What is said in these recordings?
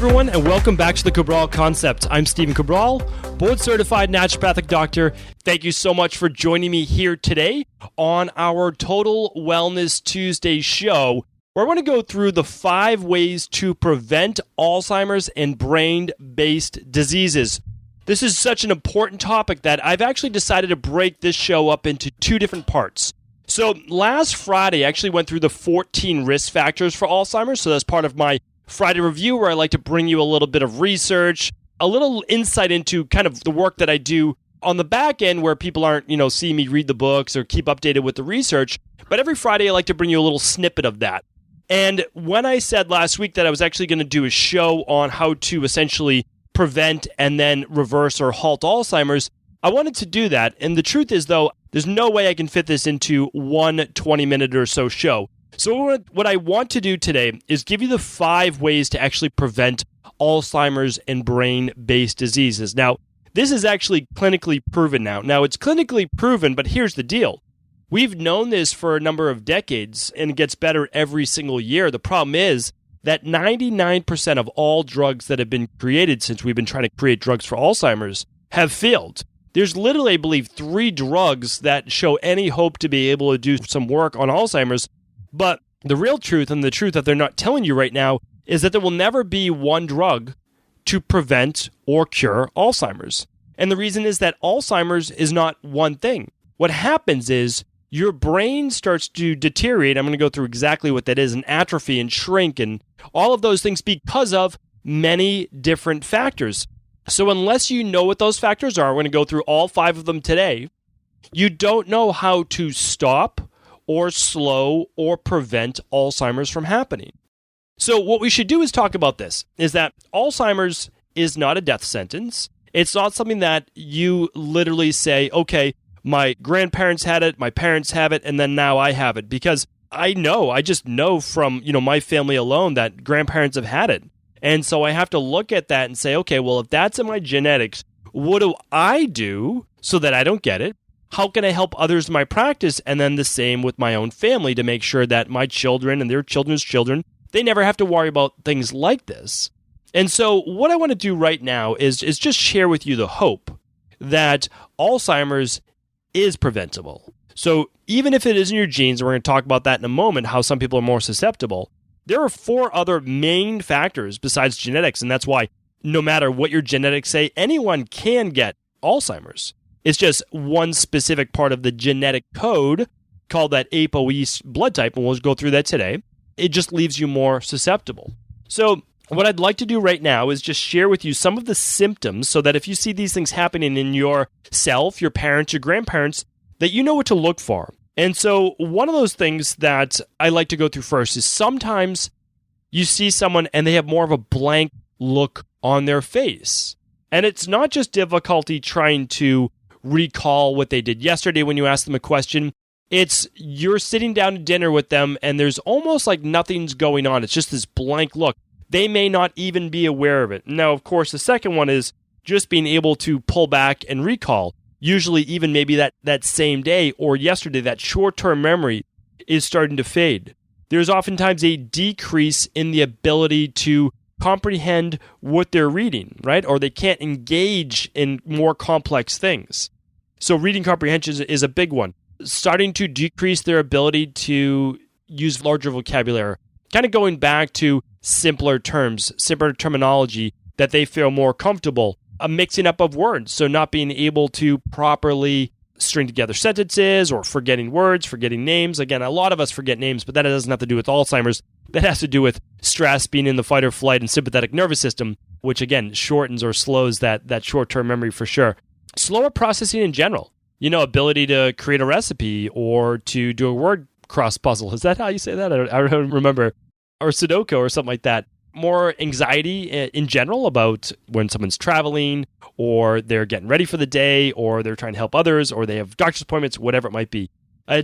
everyone, and welcome back to the Cabral Concept. I'm Stephen Cabral, board-certified naturopathic doctor. Thank you so much for joining me here today on our Total Wellness Tuesday show, where I want to go through the 5 ways to prevent Alzheimer's and brain-based diseases. This is such an important topic that I've actually decided to break this show up into 2 different parts. So last Friday, I actually went through the 14 risk factors for Alzheimer's, so that's part of my Friday review where I like to bring you a little bit of research, a little insight into kind of the work that I do on the back end where people aren't, seeing me read the books or keep updated with the research. But every Friday, I like to bring you a little snippet of that. And when I said last week that I was actually going to do a show on how to essentially prevent and then reverse or halt Alzheimer's, I wanted to do that. And the truth is, though, there's no way I can fit this into one 20-minute or so show. So what I want to do today is give you the 5 ways to actually prevent Alzheimer's and brain-based diseases. Now, this is actually clinically proven now. Now, it's clinically proven, but here's the deal. We've known this for a number of decades, and it gets better every single year. The problem is that 99% of all drugs that have been created since we've been trying to create drugs for Alzheimer's have failed. There's literally, I believe, 3 drugs that show any hope to be able to do some work on Alzheimer's. But the real truth, and the truth that they're not telling you right now, is that there will never be one drug to prevent or cure Alzheimer's. And the reason is that Alzheimer's is not one thing. What happens is your brain starts to deteriorate. I'm going to go through exactly what that is, and atrophy and shrink and all of those things because of many different factors. So unless you know what those factors are, we're going to go through all 5 of them today, you don't know how to stop or slow or prevent Alzheimer's from happening. So what we should do is talk about this, is that Alzheimer's is not a death sentence. It's not something that you literally say, okay, my grandparents had it, my parents have it, and then now I have it. Because I just know from, my family alone that grandparents have had it. And so I have to look at that and say, okay, well, if that's in my genetics, what do I do so that I don't get it? How can I help others in my practice? And then the same with my own family to make sure that my children and their children's children, they never have to worry about things like this. And so what I want to do right now is just share with you the hope that Alzheimer's is preventable. So even if it is in your genes, and we're going to talk about that in a moment, how some people are more susceptible, there are 4 other main factors besides genetics. And that's why no matter what your genetics say, anyone can get Alzheimer's. It's just one specific part of the genetic code called that ApoE blood type, and we'll go through that today. It just leaves you more susceptible. So what I'd like to do right now is just share with you some of the symptoms so that if you see these things happening in yourself, your parents, your grandparents, that you know what to look for. And so one of those things that I like to go through first is sometimes you see someone and they have more of a blank look on their face. And it's not just difficulty trying to recall what they did yesterday when you ask them a question. It's you're sitting down to dinner with them and there's almost like nothing's going on. It's just this blank look. They may not even be aware of it. Now, of course, the second one is just being able to pull back and recall. Usually even maybe that same day or yesterday, that short-term memory is starting to fade. There's oftentimes a decrease in the ability to comprehend what they're reading, right? Or they can't engage in more complex things. So reading comprehension is a big one. Starting to decrease their ability to use larger vocabulary, kind of going back to simpler terms, simpler terminology that they feel more comfortable. A mixing up of words, so not being able to properly string together sentences or forgetting words, forgetting names. Again, a lot of us forget names, but that doesn't have to do with Alzheimer's. That has to do with stress, being in the fight or flight and sympathetic nervous system, which again shortens or slows that short-term memory for sure. Slower processing in general. Ability to create a recipe or to do a word cross puzzle. Is that how you say that? I don't remember. Or Sudoku or something like that. More anxiety in general about when someone's traveling or they're getting ready for the day or they're trying to help others or they have doctor's appointments, whatever it might be.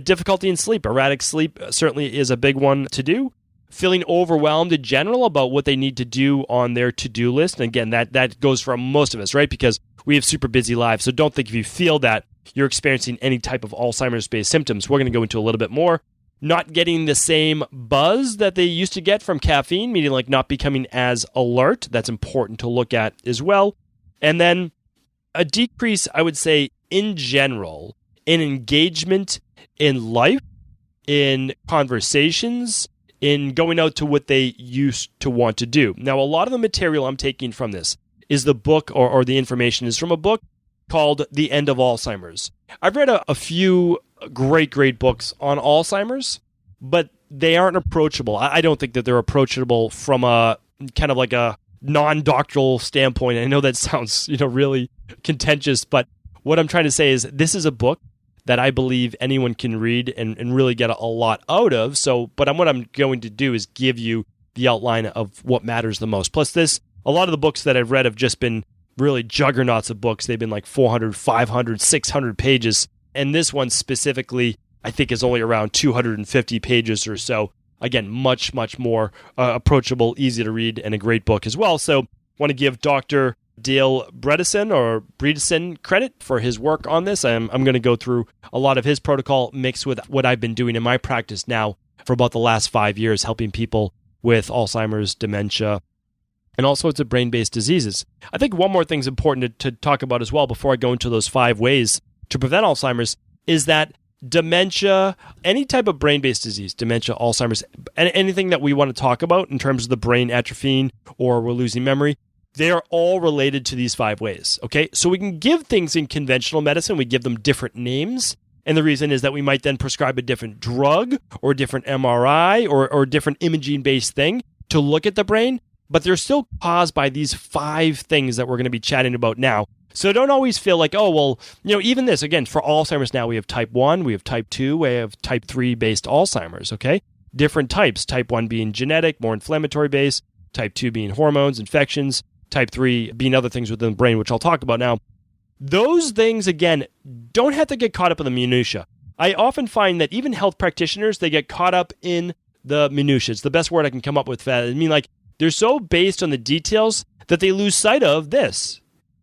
Difficulty in sleep. Erratic sleep certainly is a big one to do. Feeling overwhelmed in general about what they need to do on their to-do list. And again, that goes for most of us, right? Because we have super busy lives. So don't think if you feel that you're experiencing any type of Alzheimer's-based symptoms. We're going to go into a little bit more. not getting the same buzz that they used to get from caffeine, meaning like not becoming as alert. That's important to look at as well. And then a decrease, I would say, in general, in engagement in life, in conversations, in going out to what they used to want to do. Now, a lot of the material I'm taking from this is the book, or the information is from a book called The End of Alzheimer's. I've read a few great books on Alzheimer's, but they aren't approachable. I don't think that they're approachable from a kind of like a non-doctoral standpoint. I know that sounds, really contentious, but what I'm trying to say is this is a book that I believe anyone can read and really get a lot out of. But what I'm going to do is give you the outline of what matters the most. Plus a lot of the books that I've read have just been really juggernauts of books. They've been like 400, 500, 600 pages. And this one specifically, I think, is only around 250 pages or so. Again, much more approachable, easy to read, and a great book as well. So I want to give Dr. Dale Bredesen credit for his work on this. I'm going to go through a lot of his protocol mixed with what I've been doing in my practice now for about the last 5 years, helping people with Alzheimer's, dementia, and all sorts of brain-based diseases. I think one more thing is important to talk about as well before I go into those 5 ways to prevent Alzheimer's is that dementia, any type of brain-based disease, dementia, Alzheimer's, anything that we want to talk about in terms of the brain atrophying or we're losing memory, they are all related to these 5 ways, okay? So we can give things in conventional medicine, we give them different names, and the reason is that we might then prescribe a different drug or a different MRI or a different imaging-based thing to look at the brain, but they're still caused by these 5 things that we're going to be chatting about now. So don't always feel like, oh, well, even this, again, for Alzheimer's now, we have type 1, we have type 2, we have type 3-based Alzheimer's, okay? Different types, type 1 being genetic, more inflammatory-based, type 2 being hormones, infections, type 3 being other things within the brain, which I'll talk about now. Those things, again, don't have to get caught up in the minutia. I often find that even health practitioners, they get caught up in the minutia. It's the best word I can come up with for that. I mean, like, they're so based on the details that they lose sight of this.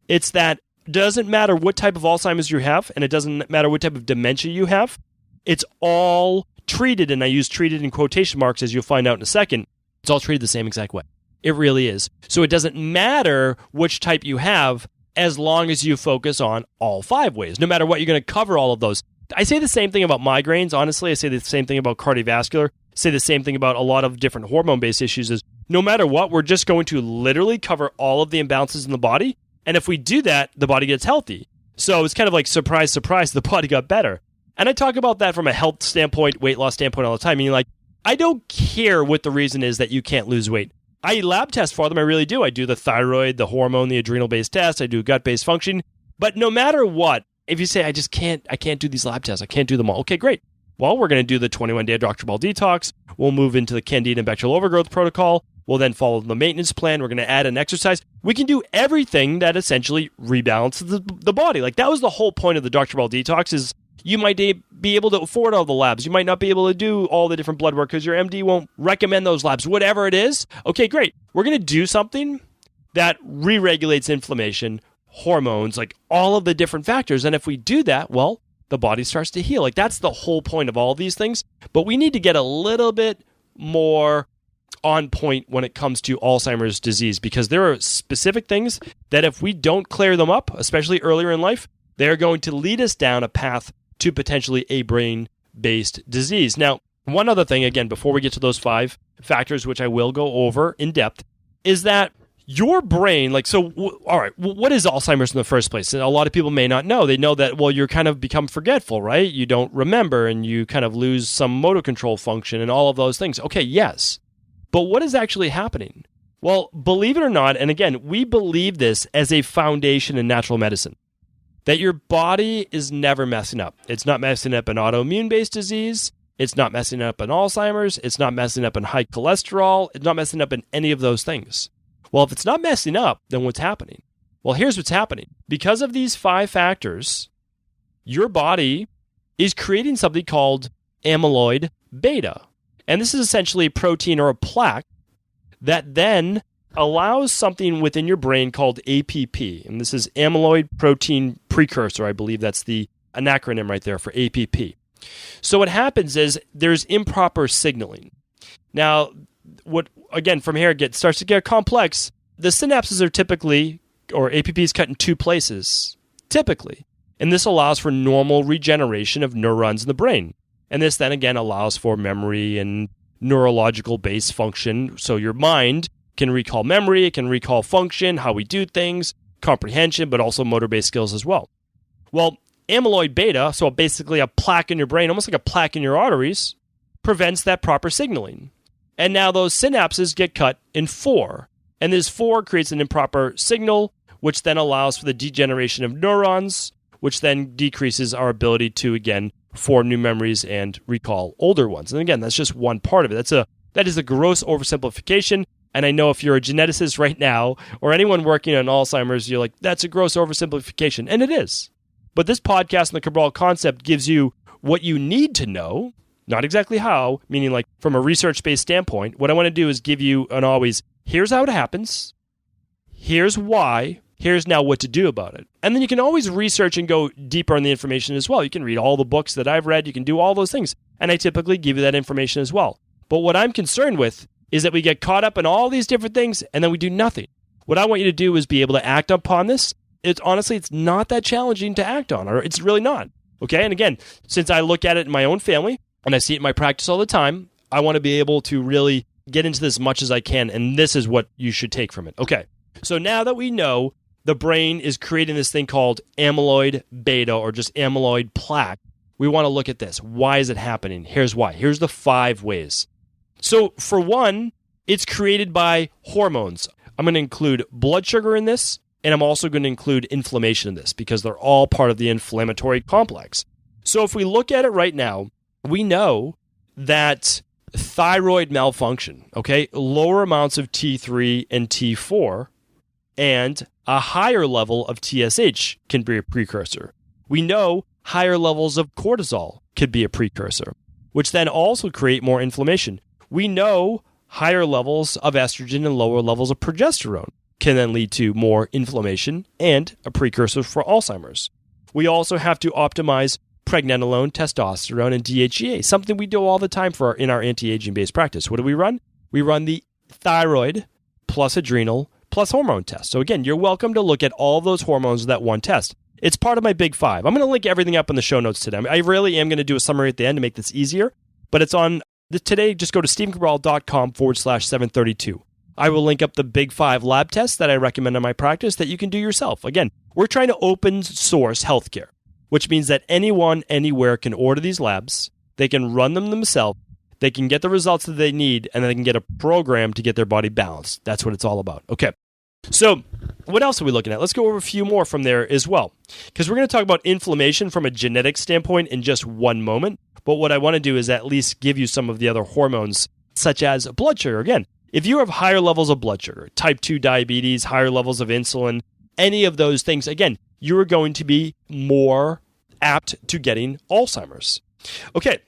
It's that it doesn't matter what type of Alzheimer's you have, and it doesn't matter what type of dementia you have. It's all treated, and I use treated in quotation marks, as you'll find out in a second. It's all treated the same exact way. It really is. So it doesn't matter which type you have as long as you focus on all 5 ways. No matter what, you're going to cover all of those. I say the same thing about migraines, honestly. I say the same thing about cardiovascular. I say the same thing about a lot of different hormone-based issues is no matter what, we're just going to literally cover all of the imbalances in the body. And if we do that, the body gets healthy. So it's kind of like surprise, surprise, the body got better. And I talk about that from a health standpoint, weight loss standpoint all the time. Meaning, like, I don't care what the reason is that you can't lose weight. I lab test for them, I really do. I do the thyroid, the hormone, the adrenal-based test. I do gut-based function. But no matter what, if you say, I can't do these lab tests, I can't do them all. Okay, great. Well, we're going to do the 21-day Dr. Ball detox. We'll move into the Candida and bacterial overgrowth protocol. We'll then follow the maintenance plan. We're going to add an exercise. We can do everything that essentially rebalances the body. Like, that was the whole point of the Dr. Ball detox is you might be able to afford all the labs. You might not be able to do all the different blood work because your MD won't recommend those labs. Whatever it is, okay, great. We're going to do something that re-regulates inflammation, hormones, like all of the different factors. And if we do that, well, the body starts to heal. Like, that's the whole point of all of these things. But we need to get a little bit more on point when it comes to Alzheimer's disease because there are specific things that if we don't clear them up, especially earlier in life, they're going to lead us down a path to potentially a brain-based disease. Now, one other thing, again, before we get to those 5 factors, which I will go over in depth, is that your brain, all right, what is Alzheimer's in the first place? And a lot of people may not know. They know that, well, you're kind of become forgetful, right? You don't remember and you kind of lose some motor control function and all of those things. Okay, yes. But what is actually happening? Well, believe it or not, and again, we believe this as a foundation in natural medicine, that your body is never messing up. It's not messing up in autoimmune-based disease. It's not messing up in Alzheimer's. It's not messing up in high cholesterol. It's not messing up in any of those things. Well, if it's not messing up, then what's happening? Well, here's what's happening. Because of these 5 factors, your body is creating something called amyloid beta. And this is essentially a protein or a plaque that then allows something within your brain called APP. And this is amyloid protein precursor. I believe that's an acronym right there for APP. So what happens is there's improper signaling. Now, from here it starts to get complex. The synapses are typically, or APPs, cut in two places, typically. And this allows for normal regeneration of neurons in the brain. And this then again allows for memory and neurological base function. So your mind can recall memory, it can recall function, how we do things, comprehension, but also motor-based skills as well. Well, amyloid beta, so basically a plaque in your brain, almost like a plaque in your arteries, prevents that proper signaling. And now those synapses get cut in four. And this four creates an improper signal, which then allows for the degeneration of neurons, which then decreases our ability to, again, form new memories and recall older ones. And again, that's just one part of it. That is a gross oversimplification. And I know if you're a geneticist right now, or anyone working on Alzheimer's, you're like, that's a gross oversimplification. And it is. But this podcast and the Cabral concept gives you what you need to know, not exactly how, meaning like from a research-based standpoint. What I want to do is give you an always, here's how it happens, here's why, here's now what to do about it. And then you can always research and go deeper on the information as well. You can read all the books that I've read, you can do all those things. And I typically give you that information as well. But what I'm concerned with is that we get caught up in all these different things and then we do nothing. What I want you to do is be able to act upon this. It's not that challenging to act on, or it's really not. Okay? And again, since I look at it in my own family and I see it in my practice all the time, I want to be able to really get into this as much as I can, and this is what you should take from it. Okay. So now that we know the brain is creating this thing called amyloid beta, or just amyloid plaque, we want to look at this. Why is it happening? Here's why. Here's the 5 ways. So for one, it's created by hormones. I'm going to include blood sugar in this, and I'm also going to include inflammation in this because they're all part of the inflammatory complex. So if we look at it right now, we know that thyroid malfunction, okay, lower amounts of T3 and T4, and a higher level of TSH can be a precursor. We know higher levels of cortisol could be a precursor, which then also create more inflammation. We know higher levels of estrogen and lower levels of progesterone can then lead to more inflammation and a precursor for Alzheimer's. We also have to optimize pregnenolone, testosterone, and DHEA, something we do all the time in our anti-aging based practice. What do we run? We run the thyroid plus adrenal plus hormone test. So again, you're welcome to look at all those hormones with that one test. It's part of my big 5. I'm going to link everything up in the show notes today. I really am going to do a summary at the end to make this easier, but it's on today. Just go to stephencabral.com/732. I will link up the big 5 lab tests that I recommend in my practice that you can do yourself. Again, we're trying to open source healthcare, which means that anyone, anywhere can order these labs. They can run them themselves. They can get the results that they need, and then they can get a program to get their body balanced. That's what it's all about. Okay. So what else are we looking at? Let's go over a few more from there as well, because we're going to talk about inflammation from a genetic standpoint in just one moment. But what I want to do is at least give you some of the other hormones, such as blood sugar. Again, if you have higher levels of blood sugar, type 2 diabetes, higher levels of insulin, any of those things, again, you are going to be more apt to getting Alzheimer's. Okay,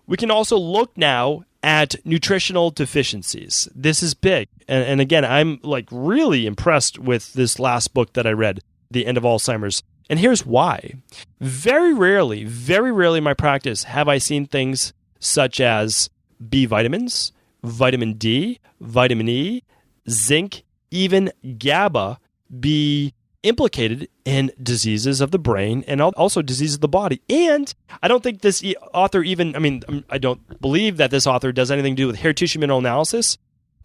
we can also look now at nutritional deficiencies. This is big. And again, I'm like really impressed with this last book that I read, The End of Alzheimer's. And here's why. Very rarely in my practice have I seen things such as B vitamins, vitamin D, vitamin E, zinc, even GABA be implicated in diseases of the brain and also diseases of the body. And I don't think this author I don't believe that this author does anything to do with hair tissue mineral analysis,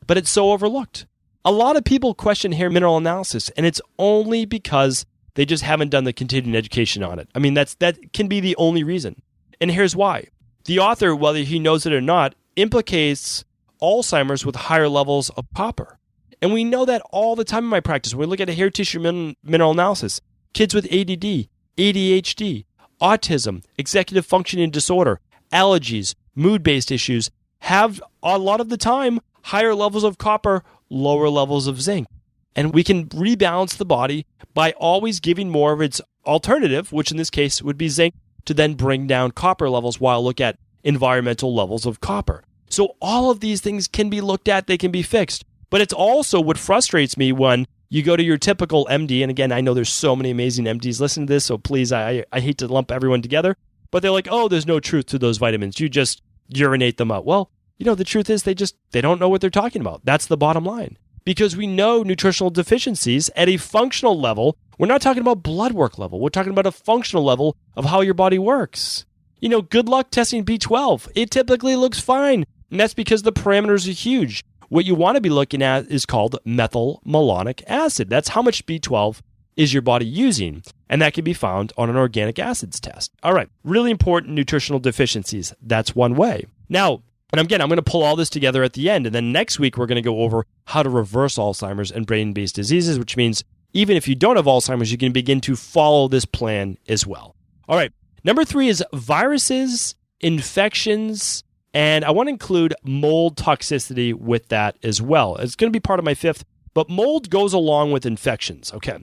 but it's so overlooked. A lot of people question hair mineral analysis, and it's only because they just haven't done the continuing education on it. I mean, that can be the only reason. And here's why. The author, whether he knows it or not, implicates Alzheimer's with higher levels of copper. And we know that all the time in my practice. When we look at a hair tissue mineral analysis, kids with ADD, ADHD, autism, executive functioning disorder, allergies, mood-based issues have a lot of the time higher levels of copper, lower levels of zinc. And we can rebalance the body by always giving more of its alternative, which in this case would be zinc, to then bring down copper levels while look at environmental levels of copper. So all of these things can be looked at, they can be fixed. But it's also what frustrates me when you go to your typical MD, and again, I know there's so many amazing MDs listening to this, so please, I hate to lump everyone together, but they're like, oh, there's no truth to those vitamins. You just urinate them out. Well, the truth is they don't know what they're talking about. That's the bottom line. Because we know nutritional deficiencies at a functional level. We're not talking about blood work level. We're talking about a functional level of how your body works. Good luck testing B12. It typically looks fine. And that's because the parameters are huge. What you want to be looking at is called methylmalonic acid. That's how much B12 is your body using. And that can be found on an organic acids test. All right, really important nutritional deficiencies. That's one way. Now, and again, I'm going to pull all this together at the end. And then next week, we're going to go over how to reverse Alzheimer's and brain-based diseases, which means even if you don't have Alzheimer's, you can begin to follow this plan as well. All right, number 3 is viruses, infections, and I want to include mold toxicity with that as well. It's going to be part of my 5th, but mold goes along with infections. Okay,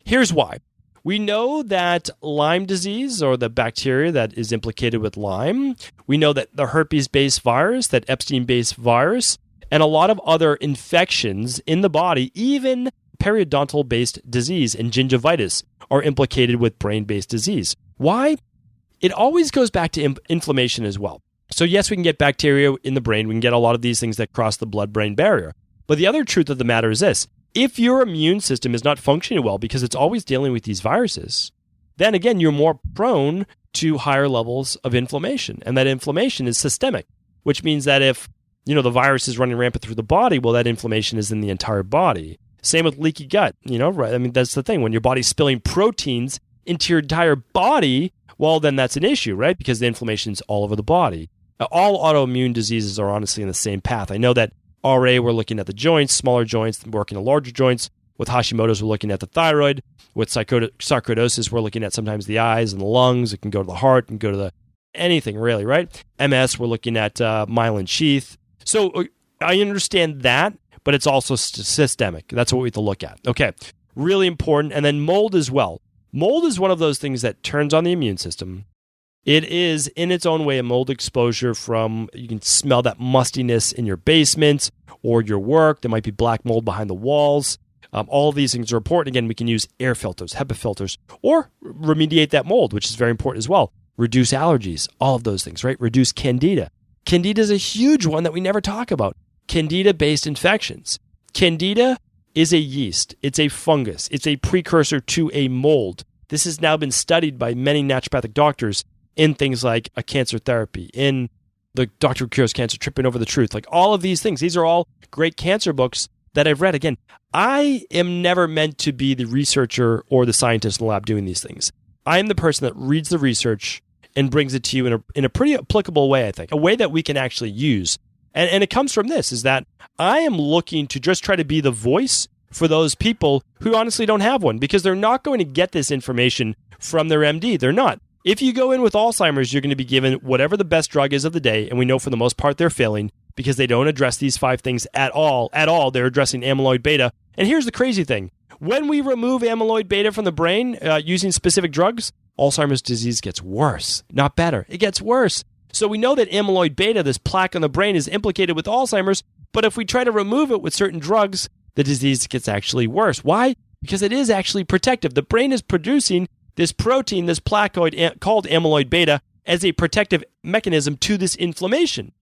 here's why. We know that Lyme disease, or the bacteria that is implicated with Lyme, we know that the herpes-based virus, that Epstein-based virus, and a lot of other infections in the body, even periodontal-based disease and gingivitis, are implicated with brain-based disease. Why? It always goes back to inflammation as well. So yes, we can get bacteria in the brain. We can get a lot of these things that cross the blood-brain barrier. But the other truth of the matter is this. If your immune system is not functioning well because it's always dealing with these viruses, then again, you're more prone to higher levels of inflammation. And that inflammation is systemic, which means that if, the virus is running rampant through the body, well, that inflammation is in the entire body. Same with leaky gut, right? I mean, that's the thing. When your body's spilling proteins into your entire body, well, then that's an issue, right? Because the inflammation's all over the body. All autoimmune diseases are honestly in the same path. I know that RA, we're looking at the joints, smaller joints, working on larger joints. With Hashimoto's, we're looking at the thyroid. With sarcoidosis, we're looking at sometimes the eyes and the lungs. It can go to the heart and go to anything really, right? MS, we're looking at myelin sheath. So I understand that, but it's also systemic. That's what we have to look at. Okay, really important. And then mold as well. Mold is one of those things that turns on the immune system. It is, in its own way, a mold exposure from, you can smell that mustiness in your basement or your work. There might be black mold behind the walls. All of these things are important. Again, we can use air filters, HEPA filters, or remediate that mold, which is very important as well. Reduce allergies, all of those things, right? Reduce candida. Candida is a huge one that we never talk about. Candida-based infections. Candida is a yeast. It's a fungus. It's a precursor to a mold. This has now been studied by many naturopathic doctors in things like a cancer therapy, in the Doctor Who Cures Cancer, Tripping Over the Truth, like all of these things. These are all great cancer books that I've read. Again, I am never meant to be the researcher or the scientist in the lab doing these things. I am the person that reads the research and brings it to you in a pretty applicable way, I think, a way that we can actually use. And it comes from this, is that I am looking to just try to be the voice for those people who honestly don't have one, because they're not going to get this information from their MD. They're not. If you go in with Alzheimer's, you're going to be given whatever the best drug is of the day, and we know for the most part they're failing because they don't address these 5 things at all. They're addressing amyloid beta. And here's the crazy thing. When we remove amyloid beta from the brain using specific drugs, Alzheimer's disease gets worse, not better. It gets worse. So we know that amyloid beta, this plaque on the brain, is implicated with Alzheimer's, but if we try to remove it with certain drugs, the disease gets actually worse. Why? Because it is actually protective. The brain is producing this protein, this placoid called amyloid beta, as a protective mechanism to this inflammation.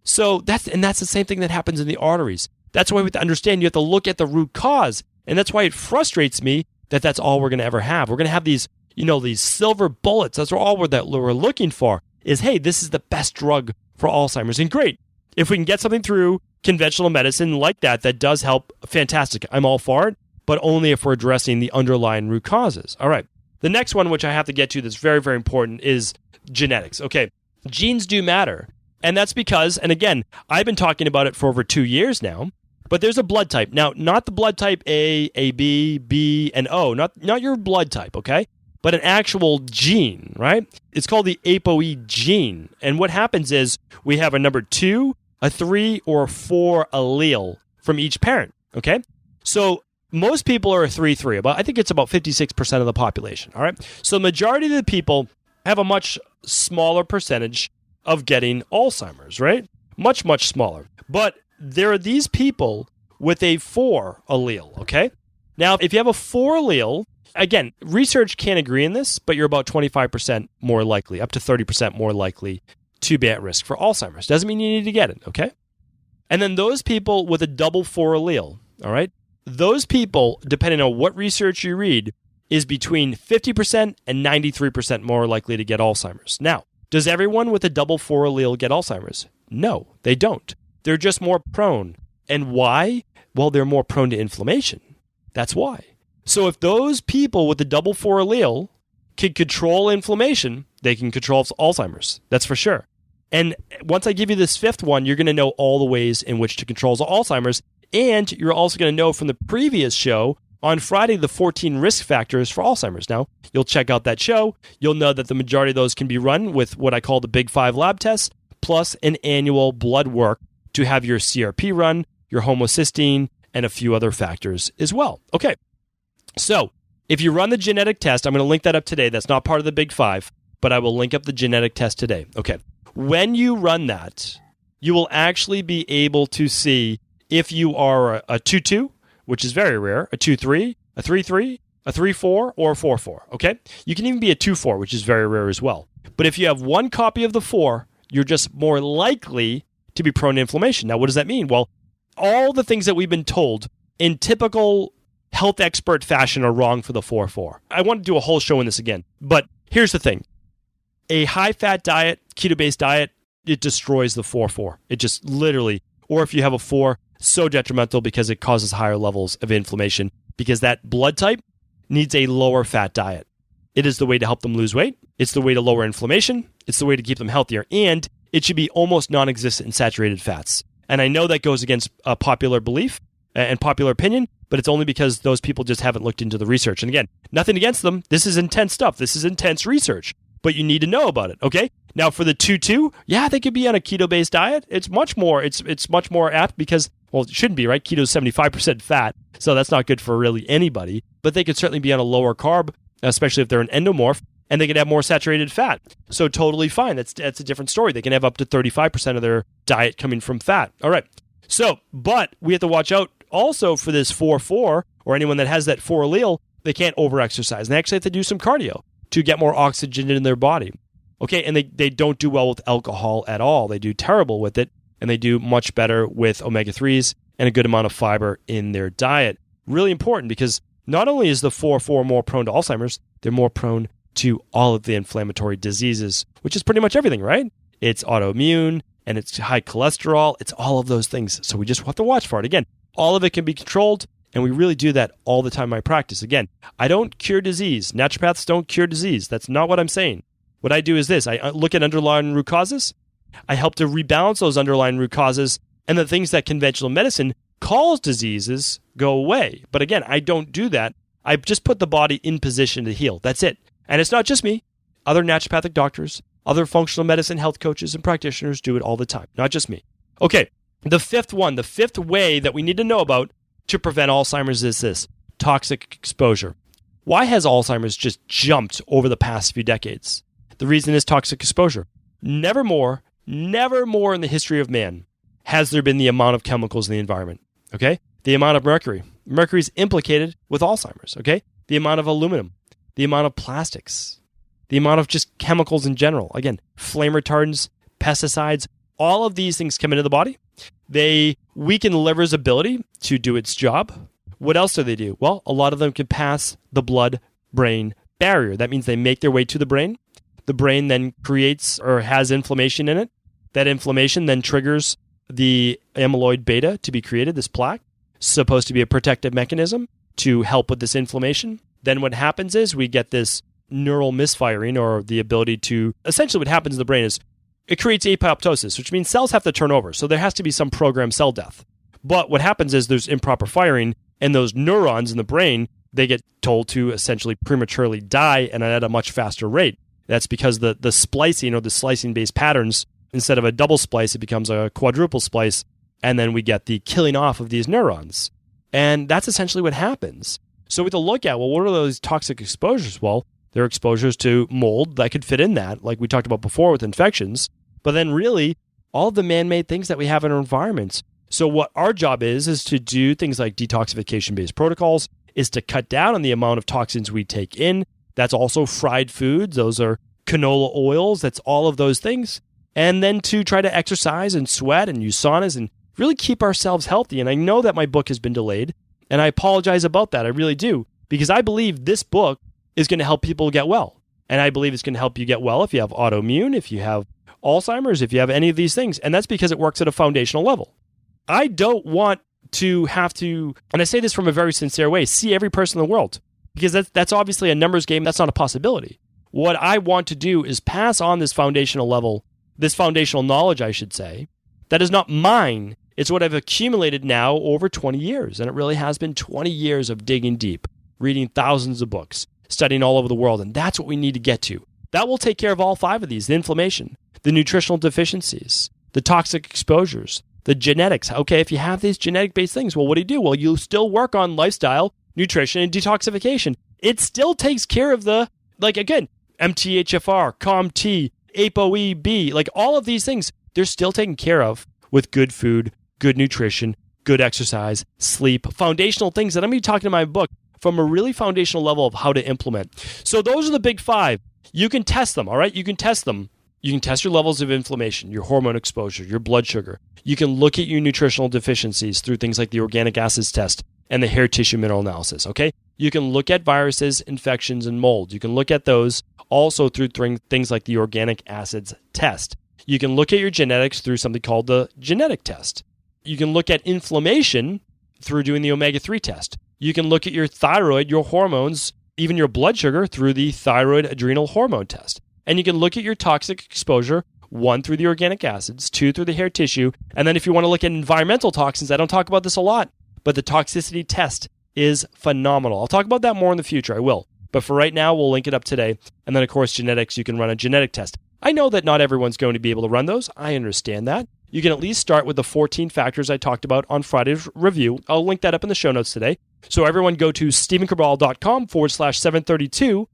So that's the same thing that happens in the arteries. That's why we have to understand, you have to look at the root cause. And that's why it frustrates me that that's all we're going to ever have. We're going to have these, these silver bullets. That's all we're looking for is, hey, this is the best drug for Alzheimer's. And great. If we can get something through conventional medicine like that does help, fantastic. I'm all for it, but only if we're addressing the underlying root causes. All right. The next one, which I have to get to that's very, very important, is genetics. Okay, genes do matter. And that's because, and again, I've been talking about it for over 2 years now, but there's a blood type. Now, not the blood type A, AB, B, and O, not your blood type, okay? But an actual gene, right? It's called the ApoE gene. And what happens is we have a number 2, a 3, or a 4 allele from each parent, okay? So most people are a 3-3. I think it's about 56% of the population, all right? So the majority of the people have a much smaller percentage of getting Alzheimer's, right? Much, much smaller. But there are these people with a 4 allele, okay? Now, if you have a 4 allele, again, research can't agree in this, but you're about 25% more likely, up to 30% more likely to be at risk for Alzheimer's. Doesn't mean you need to get it, okay? And then those people with a double 4 allele, all right? Those people, depending on what research you read, is between 50% and 93% more likely to get Alzheimer's. Now, does everyone with a double 4 allele get Alzheimer's? No, they don't. They're just more prone. And why? Well, they're more prone to inflammation. That's why. So if those people with the double 4 allele can control inflammation, they can control Alzheimer's. That's for sure. And once I give you this fifth one, you're going to know all the ways in which to control Alzheimer's. And you're also going to know from the previous show on Friday the 14 risk factors for Alzheimer's. Now, you'll check out that show. You'll know that the majority of those can be run with what I call the Big 5 lab tests, plus an annual blood work to have your CRP run, your homocysteine, and a few other factors as well. Okay, so if you run the genetic test, I'm going to link that up today. That's not part of the Big 5, but I will link up the genetic test today. Okay, when you run that, you will actually be able to see if you are a 2-2, which is very rare, a 2-3, a 3-3, a 3-4, or a 4-4, okay? You can even be a 2-4, which is very rare as well. But if you have one copy of the 4, you're just more likely to be prone to inflammation. Now, what does that mean? Well, all the things that we've been told in typical health expert fashion are wrong for the 4-4. I want to do a whole show on this again, but here's the thing. A high-fat diet, keto-based diet, it destroys the 4-4. It just literally, or if you have a 4, so detrimental because it causes higher levels of inflammation because that blood type needs a lower fat diet. It is the way to help them lose weight. It's the way to lower inflammation. It's the way to keep them healthier. And it should be almost non-existent in saturated fats. And I know that goes against popular belief and popular opinion, but it's only because those people just haven't looked into the research. And again, nothing against them. This is intense stuff. This is intense research, but you need to know about it, okay? Now for the 2-2, yeah, they could be on a keto-based diet. It's much more apt because, well, it shouldn't be, right? Keto is 75% fat, so that's not good for really anybody. But they could certainly be on a lower carb, especially if they're an endomorph, and they could have more saturated fat. So totally fine. That's a different story. They can have up to 35% of their diet coming from fat. All right. So, but we have to watch out also for this 4-4, or anyone that has that 4 allele, they can't over-exercise. And they actually have to do some cardio to get more oxygen in their body. Okay, and they don't do well with alcohol at all. They do terrible with it, and they do much better with omega-3s and a good amount of fiber in their diet. Really important because not only is the 4-4 more prone to Alzheimer's, they're more prone to all of the inflammatory diseases, which is pretty much everything, right? It's autoimmune, and it's high cholesterol. It's all of those things. So we just have to watch for it. Again, all of it can be controlled, and we really do that all the time in my practice. Again, I don't cure disease. Naturopaths don't cure disease. That's not what I'm saying. What I do is this. I look at underlying root causes. I help to rebalance those underlying root causes, and the things that conventional medicine calls diseases go away. But again, I don't do that. I just put the body in position to heal. That's it. And it's not just me. Other naturopathic doctors, other functional medicine health coaches and practitioners do it all the time. Not just me. Okay, the fifth way that we need to know about to prevent Alzheimer's is this: toxic exposure. Why has Alzheimer's just jumped over the past few decades? The reason is toxic exposure. Never more in the history of man has there been the amount of chemicals in the environment, okay? The amount of mercury. Mercury is implicated with Alzheimer's, okay? The amount of aluminum, the amount of plastics, the amount of just chemicals in general. Again, flame retardants, pesticides, all of these things come into the body. They weaken the liver's ability to do its job. What else do they do? Well, a lot of them can pass the blood-brain barrier. That means they make their way to the brain. The brain then creates or has inflammation in it. That inflammation then triggers the amyloid beta to be created, this plaque, supposed to be a protective mechanism to help with this inflammation. Then what happens is we get this neural misfiring, or the ability to, essentially what happens in the brain is it creates apoptosis, which means cells have to turn over. So there has to be some programmed cell death. But what happens is there's improper firing, and those neurons in the brain, they get told to essentially prematurely die and at a much faster rate. That's because the splicing or the slicing-based patterns, instead of a double splice, it becomes a quadruple splice, and then we get the killing off of these neurons. And that's essentially what happens. So we have to look at, well, what are those toxic exposures? Well, they're exposures to mold that could fit in that, like we talked about before with infections, but then really all of the man-made things that we have in our environments. So what our job is to do things like detoxification-based protocols, is to cut down on the amount of toxins we take in. That's also fried foods. Those are canola oils. That's all of those things. And then to try to exercise and sweat and use saunas and really keep ourselves healthy. And I know that my book has been delayed, and I apologize about that. I really do, because I believe this book is going to help people get well. And I believe it's going to help you get well if you have autoimmune, if you have Alzheimer's, if you have any of these things. And that's because it works at a foundational level. I don't want to have to, and I say this from a very sincere way, see every person in the world, because that's obviously a numbers game. That's not a possibility. What I want to do is pass on this foundational level, this foundational knowledge, I should say, that is not mine. It's what I've accumulated now over 20 years. And it really has been 20 years of digging deep, reading thousands of books, studying all over the world. And that's what we need to get to. That will take care of all 5 of these: the inflammation, the nutritional deficiencies, the toxic exposures, the genetics. Okay, if you have these genetic-based things, well, what do? Well, you still work on lifestyle, nutrition, and detoxification. It still takes care of the, again, MTHFR, COMT, ApoE, like all of these things, they're still taken care of with good food, good nutrition, good exercise, sleep, foundational things that I'm going to be talking in my book from a really foundational level of how to implement. So those are the big 5. You can test them, all right? You can test them. You can test your levels of inflammation, your hormone exposure, your blood sugar. You can look at your nutritional deficiencies through things like the organic acids test and the hair tissue mineral analysis, okay? You can look at viruses, infections, and mold. You can look at those also through things like the organic acids test. You can look at your genetics through something called the genetic test. You can look at inflammation through doing the omega-3 test. You can look at your thyroid, your hormones, even your blood sugar through the thyroid adrenal hormone test. And you can look at your toxic exposure, 1, through the organic acids, 2, through the hair tissue. And then if you want to look at environmental toxins, I don't talk about this a lot, but the toxicity test is phenomenal. I'll talk about that more in the future. I will. But for right now, we'll link it up today. And then, of course, genetics, you can run a genetic test. I know that not everyone's going to be able to run those. I understand that. You can at least start with the 14 factors I talked about on Friday's review. I'll link that up in the show notes today. So everyone go to stephencabral.com/732,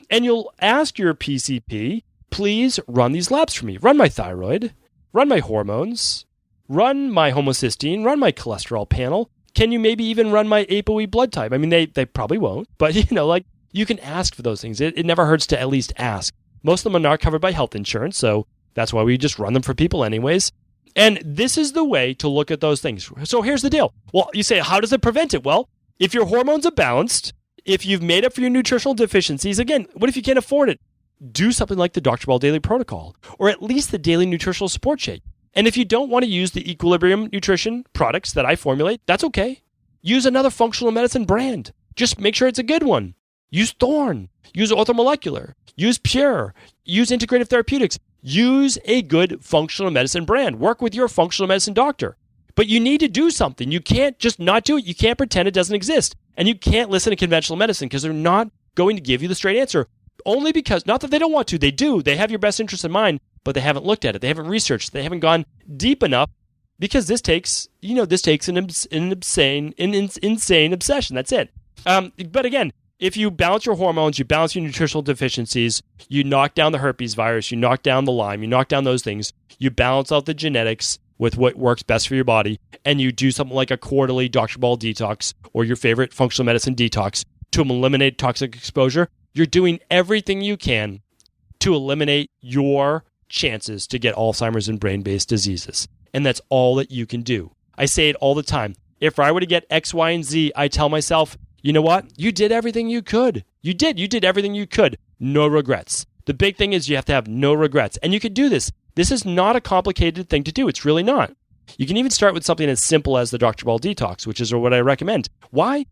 and you'll ask your PCP, please run these labs for me. Run my thyroid, run my hormones, run my homocysteine, run my cholesterol panel. Can you maybe even run my ApoE blood type? I mean, they probably won't, but you can ask for those things. It never hurts to at least ask. Most of them are not covered by health insurance, so that's why we just run them for people anyways. And this is the way to look at those things. So here's the deal. Well, you say, how does it prevent it? Well, if your hormones are balanced, if you've made up for your nutritional deficiencies, again, what if you can't afford it? Do something like the Dr. Ball Daily Protocol, or at least the Daily Nutritional Support Shake. And if you don't want to use the Equilibrium Nutrition products that I formulate, that's okay. Use another functional medicine brand. Just make sure it's a good one. Use Thorne. Use Orthomolecular. Use Pure. Use Integrative Therapeutics. Use a good functional medicine brand. Work with your functional medicine doctor. But you need to do something. You can't just not do it. You can't pretend it doesn't exist. And you can't listen to conventional medicine because they're not going to give you the straight answer. Only because, not that they don't want to, they do. They have your best interest in mind, but they haven't looked at it. They haven't researched. They haven't gone deep enough because this takes an insane obsession. That's it. But again, if you balance your hormones, you balance your nutritional deficiencies, you knock down the herpes virus, you knock down the Lyme, you knock down those things, you balance out the genetics with what works best for your body, and you do something like a quarterly Dr. Ball detox or your favorite functional medicine detox to eliminate toxic exposure, you're doing everything you can to eliminate your chances to get Alzheimer's and brain-based diseases. And that's all that you can do. I say it all the time. If I were to get X, Y, and Z, I tell myself, you know what? You did everything you could. You did everything you could. No regrets. The big thing is you have to have no regrets. And you can do this. This is not a complicated thing to do. It's really not. You can even start with something as simple as the Dr. Ball Detox, which is what I recommend. Why?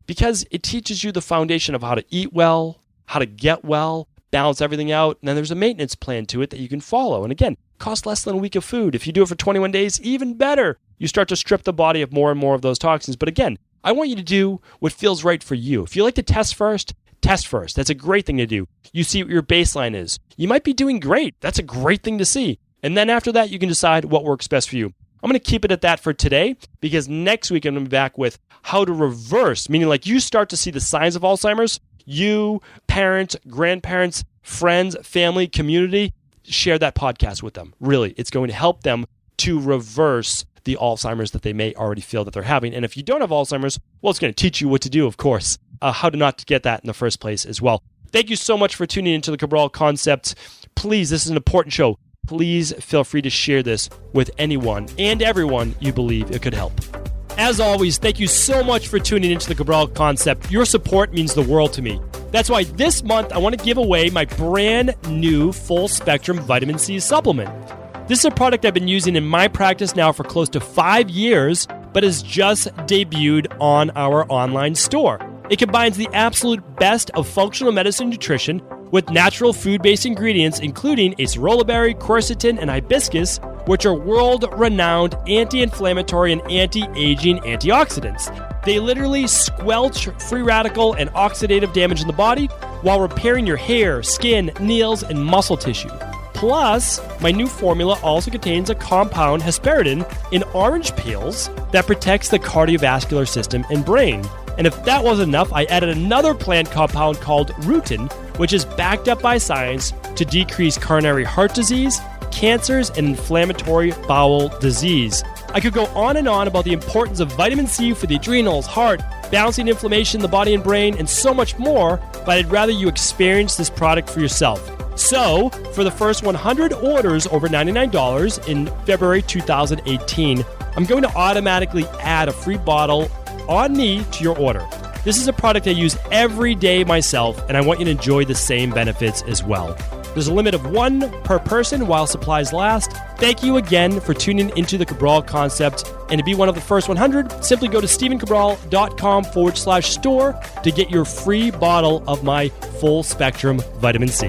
Because it teaches you the foundation of how to eat well, how to get well, balance everything out, and then there's a maintenance plan to it that you can follow. And again, costs less than a week of food. If you do it for 21 days, even better. You start to strip the body of more and more of those toxins. But again, I want you to do what feels right for you. If you like to test first, test first. That's a great thing to do. You see what your baseline is. You might be doing great. That's a great thing to see. And then after that, you can decide what works best for you. I'm going to keep it at that for today because next week I'm going to be back with how to reverse, meaning like you start to see the signs of Alzheimer's, you, parents, grandparents, friends, family, community, share that podcast with them. Really, it's going to help them to reverse the Alzheimer's that they may already feel that they're having. And if you don't have Alzheimer's, well, it's going to teach you what to do, of course, how to not get that in the first place as well. Thank you so much for tuning into the Cabral Concept. Please, this is an important show. Please feel free to share this with anyone and everyone you believe it could help. As always, thank you so much for tuning into the Cabral Concept. Your support means the world to me. That's why this month I want to give away my brand new full spectrum vitamin C supplement. This is a product I've been using in my practice now for close to 5 years, but has just debuted on our online store. It combines the absolute best of functional medicine nutrition with natural food-based ingredients, including acerola, quercetin, and hibiscus, which are world-renowned anti-inflammatory and anti-aging antioxidants. They literally squelch free radical and oxidative damage in the body while repairing your hair, skin, nails, and muscle tissue. Plus, my new formula also contains a compound hesperidin in orange peels that protects the cardiovascular system and brain. And if that wasn't enough, I added another plant compound called rutin, which is backed up by science to decrease coronary heart disease, cancers, and inflammatory bowel disease. I could go on and on about the importance of vitamin C for the adrenals, heart, balancing inflammation in the body and brain, and so much more, but I'd rather you experience this product for yourself. So, for the first 100 orders over $99 in February 2018, I'm going to automatically add a free bottle on me to your order. This is a product I use every day myself, and I want you to enjoy the same benefits as well. There's a limit of 1 per person while supplies last. Thank you again for tuning into the Cabral Concept. And to be one of the first 100, simply go to stephencabral.com/store to get your free bottle of my full spectrum vitamin C.